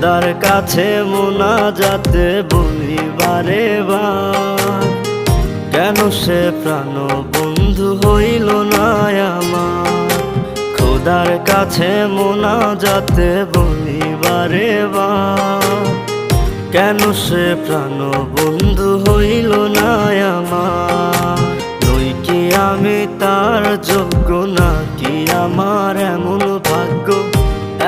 খোদার কাছে মোনাজাতে বলি বারে বার, কেন সে প্রাণ বন্ধু হইল না আমার। খোদার কাছে মোনাজাতে বলি বারে বার, কেন সে প্রাণ বন্ধু হইল না আমার। নই কি আমি তার যোগ্য, নাকি আমার এমন ভাগ্য,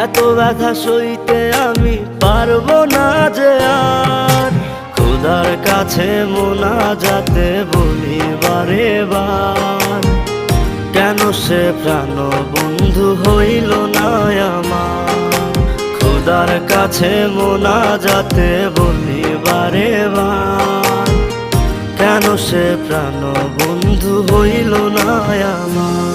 এত ব্যথা সইতে আমি পারবো না যে আর। খোদার কাছে মোনাজাতে বলি বারে বার, কেন সে প্রাণ বন্ধু হইল না আমার। খোদার কাছে মোনাজাতে বলি বারে বার, কেন সে প্রাণ বন্ধু হইল না আমার।